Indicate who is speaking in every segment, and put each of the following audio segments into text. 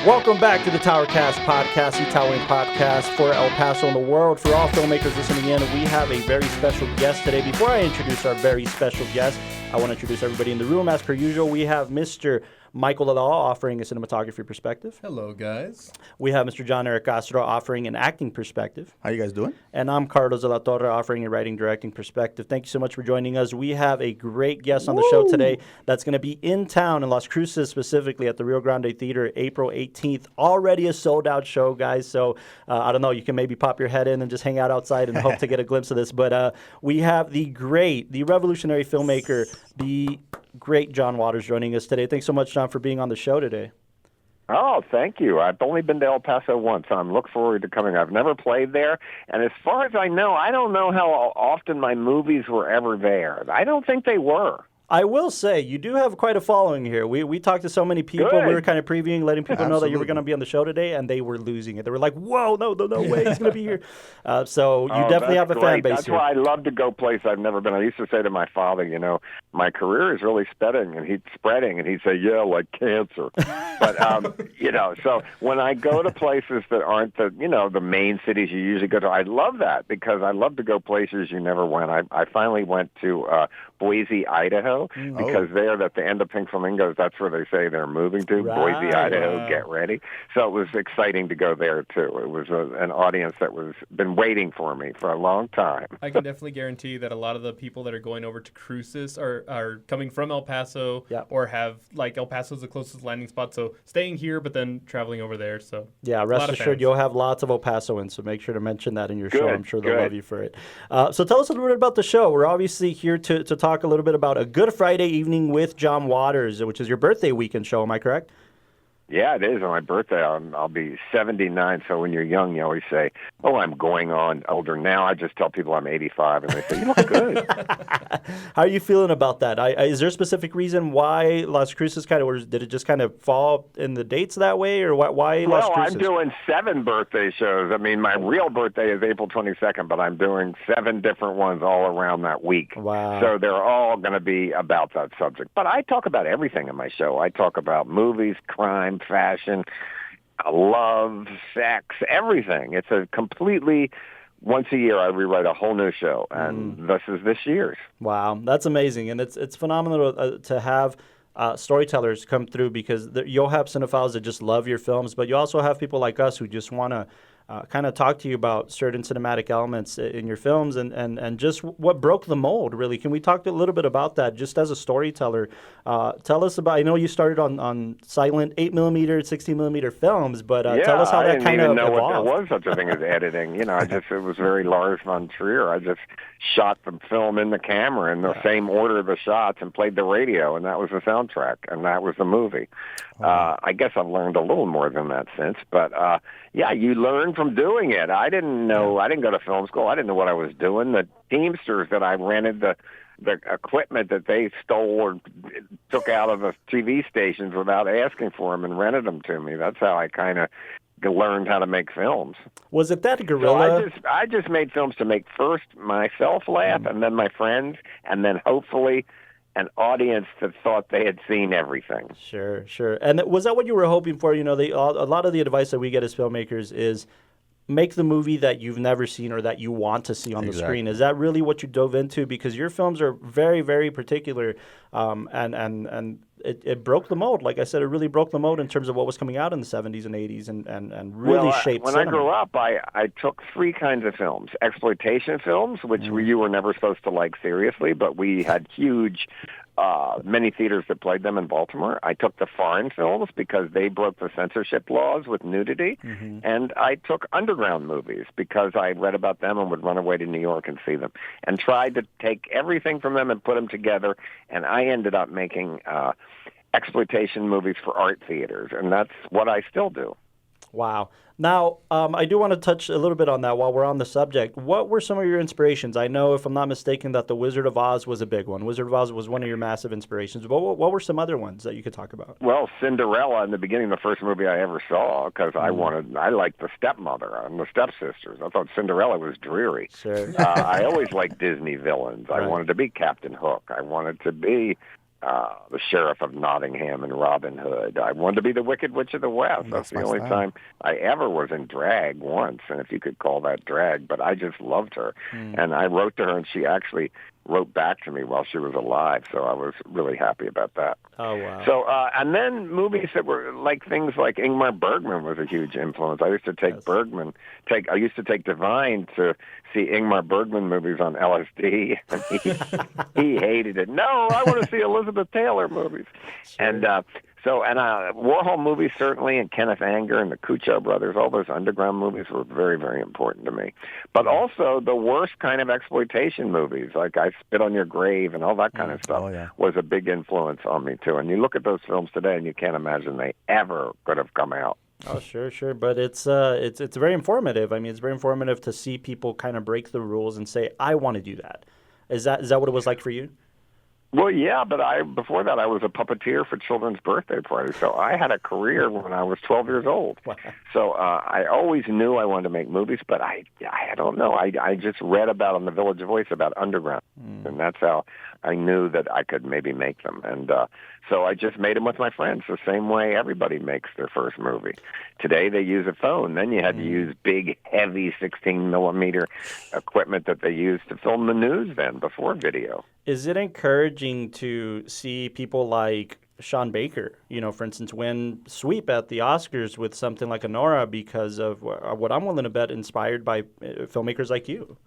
Speaker 1: Welcome back to the TowerCast Podcast, the towering podcast for El Paso and the world. For all filmmakers listening in, we have a very special guest today. Before I introduce our very special guest, I want to introduce everybody in the room. As per usual, we have Mr. Michael Ladal offering a cinematography perspective.
Speaker 2: Hello, guys.
Speaker 1: We have Mr. John Eric Castro offering an acting perspective.
Speaker 3: How you guys doing?
Speaker 1: And I'm Carlos de la Torre offering a writing directing perspective. Thank you so much for joining us. We have a great guest on the show today that's going to be in town in Las Cruces, specifically at the Rio Grande Theater, April 18th. Already a sold-out show, guys. So, I don't know, you can maybe pop your head in and just hang out outside and hope to get a glimpse of this. But we have the revolutionary filmmaker, the great John Waters joining us today. Thanks so much, John, for being on the show today.
Speaker 4: Oh, thank you. I've only been to El Paso once, so I'm looking forward to coming. I've never played there, and as far as I know, I don't know how often my movies were ever there. I don't think they were.
Speaker 1: I will say, you do have quite a following here. We talked to so many people.
Speaker 4: Good.
Speaker 1: We were kind of previewing, letting people know that you were
Speaker 3: Absolutely.
Speaker 1: going to be on the show today, and they were losing it. They were like, whoa, no way he's going to be here. So you definitely have a fan base
Speaker 4: That's
Speaker 1: here.
Speaker 4: why I love to go places I've never been. I used to say to my father, my career is really spreading, and he'd say, yeah, like cancer. But, so when I go to places that aren't the main cities you usually go to, I love that because I love to go places you never went. I finally went to Boise, Idaho, because there at the end of Pink Flamingos, that's where they say they're moving to,
Speaker 1: Right.
Speaker 4: Boise, Idaho, get ready. So it was exciting to go there, too. It was an audience that was been waiting for me for a long time.
Speaker 2: I can definitely guarantee that a lot of the people that are going over to Cruces are coming from El Paso or have, El Paso's the closest landing spot, so staying here but then traveling over there. So
Speaker 1: Yeah, rest assured you'll have lots of El Pasoans, so make sure to mention that in your show. I'm sure they'll love you for it. So tell us a little bit about the show. We're obviously here to talk a little bit about A Good Friday Evening with John Waters, which is your birthday weekend show. Am I correct?
Speaker 4: Yeah, it is on my birthday. I'll be 79, so when you're young, you always say, oh, I'm going on older. Now I just tell people I'm 85, and they say, you look good.
Speaker 1: How are you feeling about that? Is there a specific reason why Las Cruces did it just kind of fall in the dates that way, or why Las Cruces?
Speaker 4: Well, I'm doing 7 birthday shows. I mean, my real birthday is April 22nd, but I'm doing 7 different ones all around that week.
Speaker 1: Wow.
Speaker 4: So they're all going to be about that subject. But I talk about everything in my show. I talk about movies, crime, fashion, love, sex, everything. It's a completely, once a year I rewrite a whole new show, and this is this year's.
Speaker 1: Wow, that's amazing, and it's phenomenal to have storytellers come through, because you'll have cinephiles that just love your films, but you also have people like us who just want to kind of talk to you about certain cinematic elements in your films and just what broke the mold, really. Can we talk a little bit about that, just as a storyteller? Tell us about, I know you started on silent 8mm, 16mm films, but tell us how that kind of evolved.
Speaker 4: I didn't even know there was such a thing as editing. It was very Lars von Trier. I just shot the film in the camera in the same order of the shots and played the radio, and that was the soundtrack, and that was the movie. I guess I've learned a little more than that since, but you learn from doing it. I didn't know. I didn't go to film school. I didn't know what I was doing. The Teamsters that I rented, the equipment that they stole or took out of the TV stations without asking for them and rented them to me. That's how I kind of learned how to make films.
Speaker 1: Was it that guerrilla?
Speaker 4: So I just made films to make first myself laugh, and then my friends, and then hopefully an audience that thought they had seen everything.
Speaker 1: Sure. And was that what you were hoping for? A lot of the advice that we get as filmmakers is make the movie that you've never seen or that you want to see on the screen. Is that really what you dove into? Because your films are very, very particular, and it broke the mold. Like I said, it really broke the mold in terms of what was coming out in the 70s and 80s and really shaped
Speaker 4: when
Speaker 1: cinema.
Speaker 4: I grew up, I took 3 kinds of films. Exploitation films, which you were never supposed to like seriously, but we had huge many theaters that played them in Baltimore. I took the foreign films because they broke the censorship laws with nudity. And I took underground movies because I read about them and would run away to New York and see them, and tried to take everything from them and put them together. And I ended up making exploitation movies for art theaters, and that's what I still do.
Speaker 1: Wow. Now, I do want to touch a little bit on that while we're on the subject. What were some of your inspirations? I know, if I'm not mistaken, that The Wizard of Oz was a big one. Wizard of Oz was one of your massive inspirations. But what were some other ones that you could talk about?
Speaker 4: Well, Cinderella in the beginning, the first movie I ever saw, because I liked the stepmother and the stepsisters. I thought Cinderella was dreary.
Speaker 1: Sure.
Speaker 4: I always liked Disney villains. I wanted to be Captain Hook. I wanted to be the Sheriff of Nottingham and Robin Hood. I wanted to be the Wicked Witch of the West. That's the only time I ever was in drag once, and if you could call that drag, but I just loved her. And I wrote to her, and she actually wrote back to me while she was alive, so I was really happy about that.
Speaker 1: Oh, wow.
Speaker 4: So, and then movies that were like things like Ingmar Bergman was a huge influence. I used to take I used to take Defying to see Ingmar Bergman movies on LSD, and he hated it. No, I want to see Elizabeth Taylor movies. Sure. And Warhol movies certainly, and Kenneth Anger and the Kuchar brothers, all those underground movies were very, very important to me. But also the worst kind of exploitation movies, like I Spit on Your Grave and all that kind of stuff, was a big influence on me too. And you look at those films today, and you can't imagine they ever could have come out.
Speaker 1: Oh, sure. But it's very informative. I mean, it's very informative to see people kind of break the rules and say, I want to do that. Is that what it was like for you?
Speaker 4: Well, yeah, but before that I was a puppeteer for children's birthday parties, so I had a career when I was 12 years old. Wow. So I always knew I wanted to make movies, but I don't know. I just read about on the Village Voice about underground, and that's how I knew that I could maybe make them. And so I just made them with my friends, the same way everybody makes their first movie. Today they use a phone. Then you had to use big, heavy 16-millimeter equipment that they used to film the news then, before video.
Speaker 1: Is it encouraging to see people like Sean Baker, for instance, win sweep at the Oscars with something like Honora because of what I'm willing to bet inspired by filmmakers like you?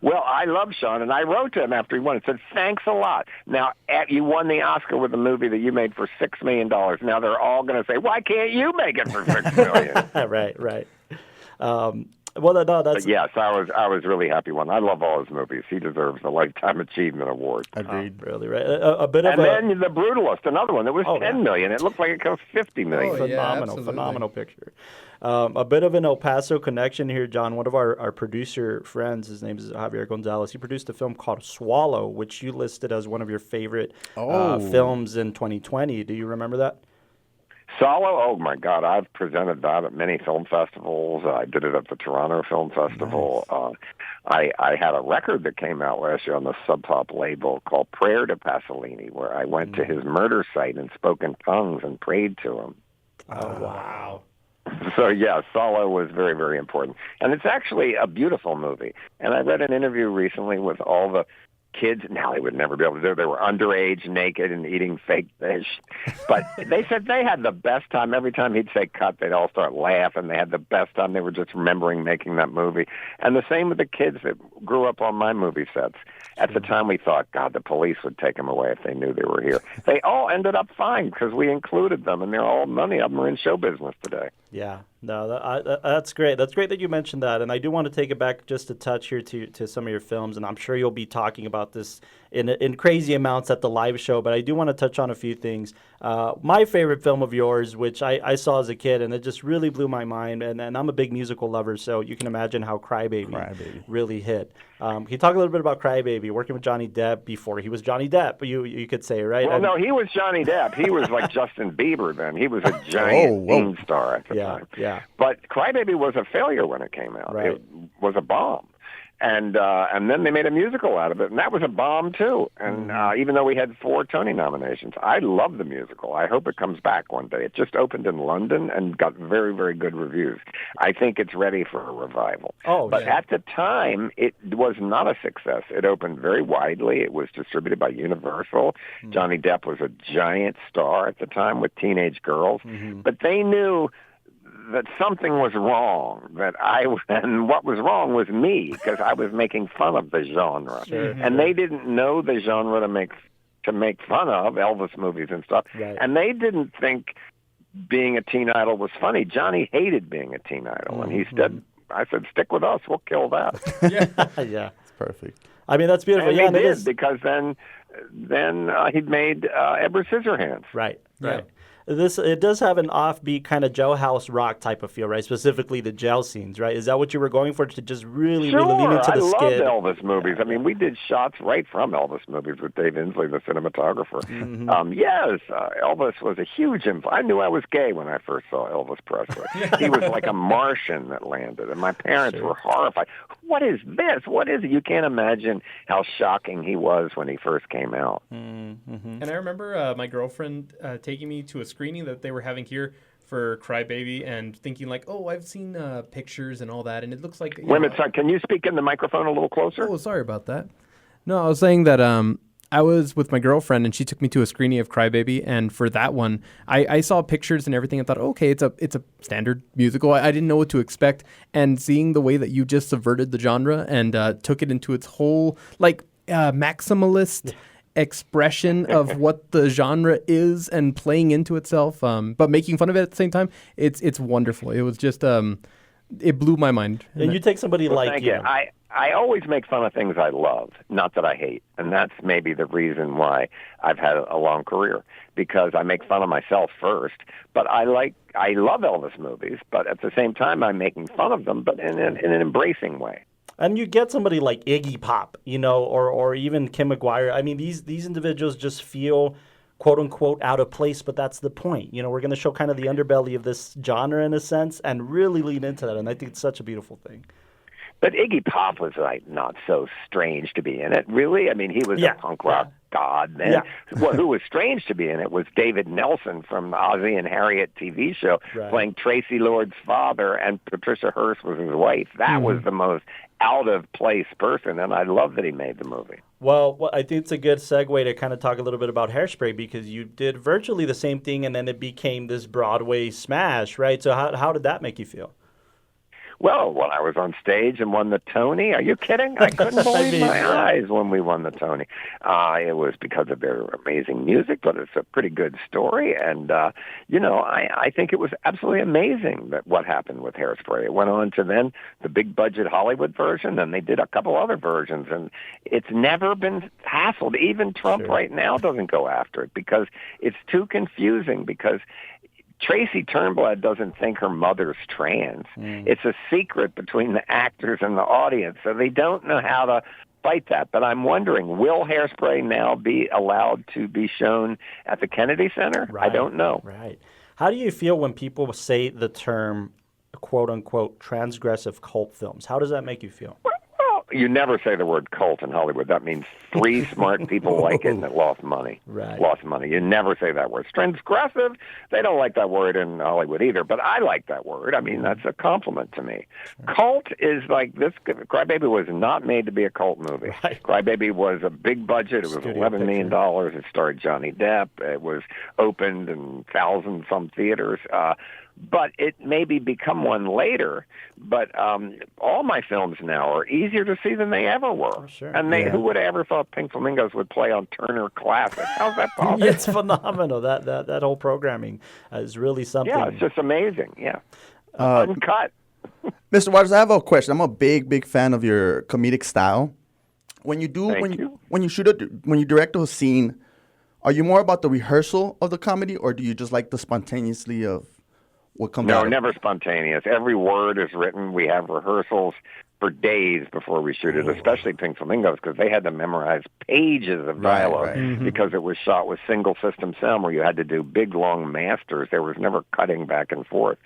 Speaker 4: Well, I love Sean, and I wrote to him after he won and said, thanks a lot. Now, you won the Oscar with a movie that you made for $6 million. Now they're all going to say, why can't you make it for $6 million?
Speaker 1: Right. Well, no, that's...
Speaker 4: But yes, I was really happy one. I love all his movies. He deserves a Lifetime Achievement Award.
Speaker 1: Agreed. Really, right. A bit of
Speaker 4: then The Brutalist, another one. It was $10 million. It looked like it cost $50 million.
Speaker 1: Phenomenal picture. A bit of an El Paso connection here, John. One of our producer friends, his name is Javier Gonzalez, he produced a film called Swallow, which you listed as one of your favorite films in 2020. Do you remember that?
Speaker 4: Swallow? Oh, my God. I've presented that at many film festivals. I did it at the Toronto Film Festival. Nice. I had a record that came out last year on the Sub Pop label called Prayer to Pasolini, where I went to his murder site and spoke in tongues and prayed to him.
Speaker 1: Oh, wow.
Speaker 4: So, yeah, Swallow was very, very important. And it's actually a beautiful movie. And I read an interview recently with all the kids. Now they would never be able to do it. They were underage, naked, and eating fake fish. But they said they had the best time. Every time he'd say cut, they'd all start laughing. They had the best time. They were just remembering making that movie. And the same with the kids that grew up on my movie sets. At the time, we thought, God, the police would take them away if they knew they were here. They all ended up fine because we included them, and many of them are in show business today.
Speaker 1: Yeah. No, that's great. That's great that you mentioned that. And I do want to take it back just a touch here to some of your films. And I'm sure you'll be talking about this in crazy amounts at the live show. But I do want to touch on a few things. My favorite film of yours, which I saw as a kid, and it just really blew my mind. And I'm a big musical lover, so you can imagine how Crybaby really hit. Can you talk a little bit about Crybaby, working with Johnny Depp before he was Johnny Depp, you could say, right?
Speaker 4: Well, no, he was Johnny Depp. He was like Justin Bieber then. He was a giant teen star at the time. Yeah. But Crybaby was a failure when it came out. Right. It was a bomb. And then they made a musical out of it, and that was a bomb, too. And even though we had 4 Tony nominations, I love the musical. I hope it comes back one day. It just opened in London and got very, very good reviews. I think it's ready for a revival. But at the time, it was not a success. It opened very widely. It was distributed by Universal. Johnny Depp was a giant star at the time with teenage girls. But they knew that something was wrong, and what was wrong was me, because I was making fun of the genre. Sure. And they didn't know the genre to make fun of, Elvis movies and stuff. Right. And they didn't think being a teen idol was funny. Johnny hated being a teen idol, and I said, stick with us, we'll kill that.
Speaker 1: Yeah.
Speaker 3: It's perfect.
Speaker 1: I mean, that's beautiful.
Speaker 4: And they did, because then he'd made Edward Scissorhands.
Speaker 1: Right. it does have an offbeat kind of jailhouse rock type of feel, right? Specifically the jail scenes, right? Is that what you were going for, to just really lean into the skid?
Speaker 4: I love Elvis movies. I mean, we did shots right from Elvis movies with Dave Inslee, the cinematographer. Yes, Elvis was a huge influence. I knew I was gay when I first saw Elvis Presley. He was like a Martian that landed, and my parents were horrified. What is this? What is it? You can't imagine how shocking he was when he first came out.
Speaker 2: And I remember my girlfriend taking me to a screening that they were having here for Crybaby and thinking like, oh, I've seen pictures and all that, and it looks like...
Speaker 4: Wait a minute, sorry, can you speak in the microphone a little closer?
Speaker 2: Oh, sorry about that. No, I was saying that I was with my girlfriend, and she took me to a screening of Crybaby, and for that one, I saw pictures and everything and thought, okay, it's a standard musical. I didn't know what to expect, and seeing the way that you just subverted the genre and took it into its whole, like, maximalist expression of what the genre is and playing into itself, but making fun of it at the same time, it's wonderful. It was just, it blew my mind.
Speaker 1: And you take somebody
Speaker 4: thank you. I always make fun of things I love, not that I hate. And that's maybe the reason why I've had a long career, because I make fun of myself first. But I love Elvis movies, but at the same time, I'm making fun of them, but in an embracing way.
Speaker 1: And you get somebody like Iggy Pop, or even Kim McGuire. I mean, these individuals just feel, quote unquote, out of place, but that's the point. We're going to show kind of the underbelly of this genre in a sense and really lean into that. And I think it's such a beautiful thing.
Speaker 4: But Iggy Pop was like not so strange to be in it, really. I mean, he was a punk rock god, man. Yeah. Well, who was strange to be in it was David Nelson from the Ozzie and Harriet TV show, playing Tracy Lord's father, and Patricia Hearst was his wife. That was the most out-of-place person, and I love that he made the movie.
Speaker 1: Well, I think it's a good segue to kind of talk a little bit about Hairspray, because you did virtually the same thing, and then it became this Broadway smash, right? So how did that make you feel?
Speaker 4: Well, when I was on stage and won the Tony, are you kidding? I couldn't believe my eyes when we won the Tony. It was because of their amazing music, but it's a pretty good story. And, I think it was absolutely amazing that what happened with Hairspray. It went on to then the big-budget Hollywood version, and they did a couple other versions. And it's never been hassled. Even Trump right now doesn't go after it because it's too confusing, because Tracy Turnblad doesn't think her mother's trans. It's a secret between the actors and the audience, so they don't know how to fight that. But I'm wondering, will Hairspray now be allowed to be shown at the Kennedy Center?
Speaker 1: Right.
Speaker 4: I don't know.
Speaker 1: Right. How do you feel when people say the term, quote-unquote, transgressive cult films? How does that make you feel?
Speaker 4: You never say the word cult in Hollywood. That means three smart people like it and it lost money.
Speaker 1: Right.
Speaker 4: Lost money. You never say that word. Transgressive, they don't like that word in Hollywood either, but I like that word. I mean, that's a compliment to me. Sure. Cult is like this. Crybaby was not made to be a cult movie. Right. Crybaby was a big budget. It was $11 million. It starred Johnny Depp. It was opened in 1,000-some theaters. But it maybe become one later. But all my films now are easier to see than they ever were.
Speaker 1: Oh, sure.
Speaker 4: And who would have ever thought Pink Flamingos would play on Turner Classic? How's that possible?
Speaker 1: It's phenomenal. That whole programming is really something.
Speaker 4: Yeah, it's just amazing. Yeah, uncut.
Speaker 3: Mr. Waters, I have a question. I'm a big fan of your comedic style. When you direct a scene, are you more about the rehearsal of the comedy, or do you just like the spontaneously of what comes out?
Speaker 4: No, never spontaneous. Every word is written. We have rehearsals for days before we shoot it, especially Pink Flamingos, because they had to memorize pages of dialogue because it was shot with single system sound where you had to do big, long masters. There was never cutting back and forth.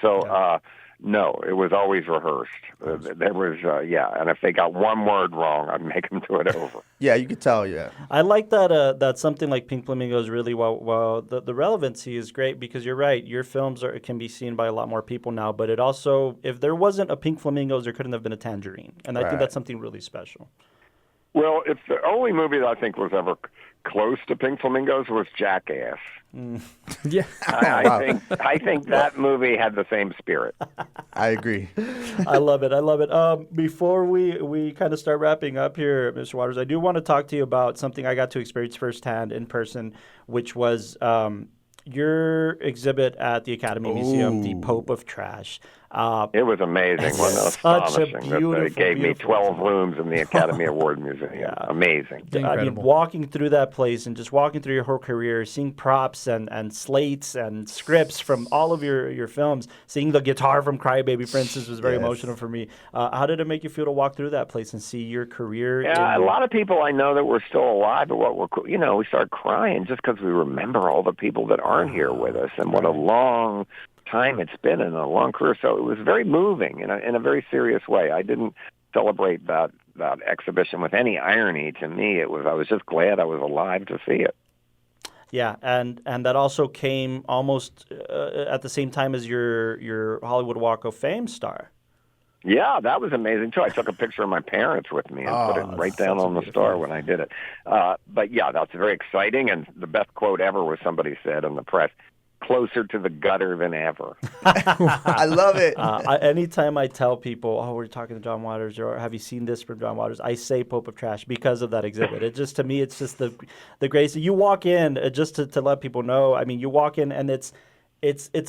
Speaker 4: So, no, it was always rehearsed. There was, and if they got one word wrong, I'd make them do it over.
Speaker 3: Yeah, you could tell,
Speaker 1: I like that that something like Pink Flamingos really, the relevancy is great, because you're right, your films can be seen by a lot more people now, but it also, if there wasn't a Pink Flamingos, there couldn't have been a Tangerine, and I think that's something really special.
Speaker 4: Well, it's the only movie that I think was ever close to Pink Flamingos was Jackass.
Speaker 1: Yeah,
Speaker 4: I think that movie had the same spirit.
Speaker 3: I agree.
Speaker 1: I love it. Before we kind of start wrapping up here, Mr. Waters, I do want to talk to you about something I got to experience firsthand in person, which was your exhibit at the Academy Museum, The Pope of Trash.
Speaker 4: It was amazing. Wasn't it
Speaker 1: Such a
Speaker 4: astonishing that they gave me 12 rooms in the Academy Award Museum.
Speaker 1: Yeah.
Speaker 4: Amazing.
Speaker 1: I mean,
Speaker 2: Incredible.
Speaker 1: walking through that place and just walking through your whole career, seeing props and slates and scripts from all of your films, seeing the guitar from Crybaby, for instance, was very emotional for me. How did it make you feel to walk through that place and see your career?
Speaker 4: Yeah, a lot of people I know that were still alive, but we start crying just because we remember all the people that aren't here with us, and what a long time it's been in a long career. So it was very moving in a very serious way. I didn't celebrate that exhibition with any irony. To me, I was just glad I was alive to see it.
Speaker 1: Yeah, and that also came almost at the same time as your Hollywood Walk of Fame star.
Speaker 4: Yeah, that was amazing, too. I took a picture of my parents with me and put it right down on the star when I did it. But, yeah, that's very exciting. And the best quote ever was somebody said in the press, closer to the gutter than ever.
Speaker 3: I love it.
Speaker 1: Anytime I tell people, oh, we're talking to John Waters, or have you seen this from John Waters, I say Pope of Trash because of that exhibit. It just, to me, it's just the greatest. You walk in, just to let people know, I mean, you walk in and it's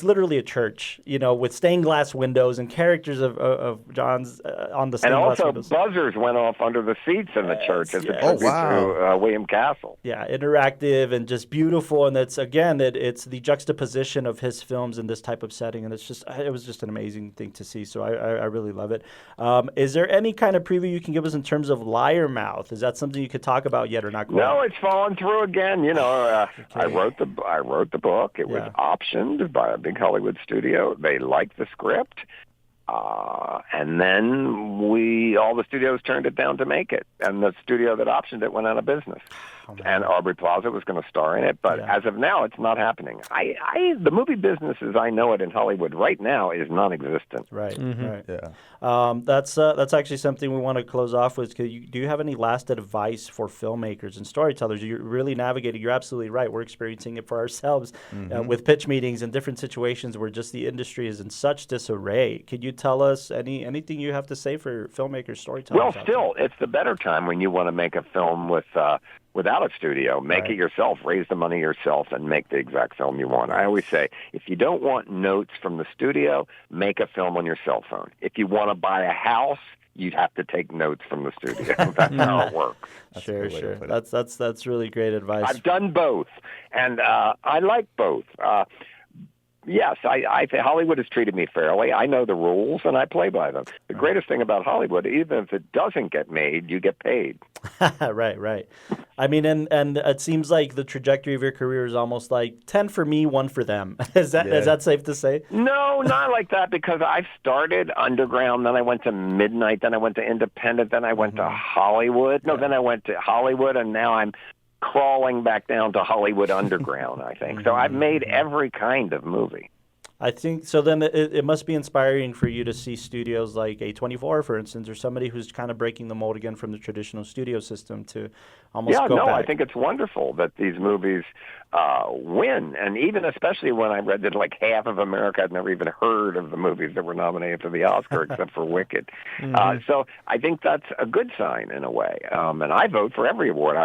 Speaker 1: literally a church, with stained glass windows and characters of John's on the stained glass windows.
Speaker 4: And also buzzers went off under the seats in the church as a tribute to William Castle.
Speaker 1: Yeah, interactive and just beautiful, and it's the juxtaposition of his films in this type of setting, and it was just an amazing thing to see. So I really love it. Is there any kind of preview you can give us in terms of Liar Mouth? Is that something you could talk about yet or not?
Speaker 4: No, it's fallen through again. I wrote the book. It was optioned by a big Hollywood studio. They liked the script, and then all the studios turned it down to make it, and the studio that optioned it went out of business. And Aubrey Plaza was going to star in it, but as of now, it's not happening. The movie business as I know it in Hollywood right now is non-existent.
Speaker 1: Right, right.
Speaker 3: Yeah.
Speaker 1: That's actually something we want to close off with. Do you have any last advice for filmmakers and storytellers? You're really navigating. You're absolutely right. We're experiencing it for ourselves with pitch meetings and different situations where just the industry is in such disarray. Could you tell us anything you have to say for filmmakers, storytellers?
Speaker 4: Well, still, it's the better time when you want to make a film without a studio. Make it yourself, raise the money yourself, and make the exact film you want. I always say, if you don't want notes from the studio, make a film on your cell phone. If you want to buy a house, you'd have to take notes from the studio. That's how it works.
Speaker 1: Sure. That's really great advice.
Speaker 4: I've done both, and I like both. Yes, I Hollywood has treated me fairly. I know the rules, and I play by them. The greatest thing about Hollywood, even if it doesn't get made, you get paid.
Speaker 1: Right. I mean, and it seems like the trajectory of your career is almost like 10 for me, 1 for them. Is that safe to say?
Speaker 4: No, not like that, because I started underground, then I went to midnight, then I went to independent, then I went to Hollywood. No, then I went to Hollywood, and now I'm crawling back down to Hollywood underground, I think. So I've made every kind of movie.
Speaker 1: I think so. Then it must be inspiring for you to see studios like A24, for instance, or somebody who's kind of breaking the mold again from the traditional studio system to almost go back.
Speaker 4: I think it's wonderful that these movies win, and even especially when I read that like half of America had never even heard of the movies that were nominated for the Oscar except for Wicked. So I think that's a good sign in a way. And I vote for every award.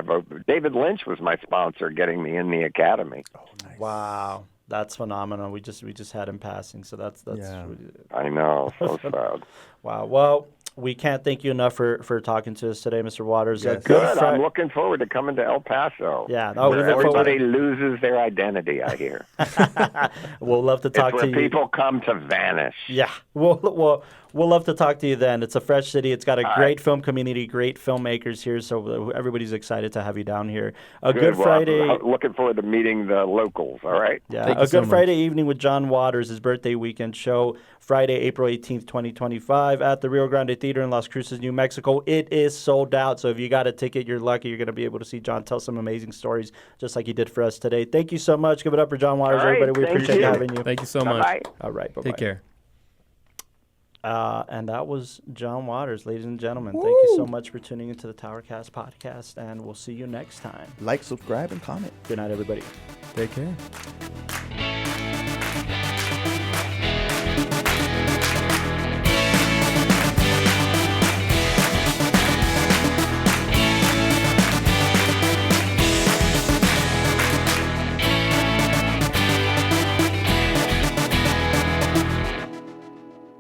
Speaker 4: David Lynch was my sponsor, getting me in the Academy.
Speaker 3: Oh, nice.
Speaker 1: Wow. That's phenomenal. We just had him passing, so that's really,
Speaker 4: I know, so sad.
Speaker 1: Wow. Well, we can't thank you enough for talking to us today, Mr. Waters.
Speaker 3: Yes.
Speaker 4: Good. I'm looking forward to coming to El Paso.
Speaker 1: Yeah.
Speaker 4: Where everybody loses their identity, I hear.
Speaker 1: We'll love to talk
Speaker 4: it's
Speaker 1: to
Speaker 4: where
Speaker 1: you.
Speaker 4: people come to vanish.
Speaker 1: Yeah. We'll love to talk to you then. It's a fresh city. It's got a great film community, great filmmakers here, so everybody's excited to have you down here. Good Friday.
Speaker 4: Looking forward to meeting the locals, all right?
Speaker 1: Yeah, a good Friday evening with John Waters, his birthday weekend show, Friday, April 18th, 2025, at the Rio Grande Theater in Las Cruces, New Mexico. It is sold out, so if you got a ticket, you're lucky. You're going to be able to see John tell some amazing stories, just like he did for us today. Thank you so much. Give it up for John Waters, everybody. We appreciate having you.
Speaker 2: Thank you so much.
Speaker 4: Bye.
Speaker 1: All right, bye-bye.
Speaker 2: Take care.
Speaker 1: And that was John Waters, ladies and gentlemen. Thank you so much for tuning into the TowerCast Podcast, and we'll see you next time.
Speaker 3: Like, subscribe, and comment.
Speaker 1: Good night, everybody.
Speaker 2: Take care.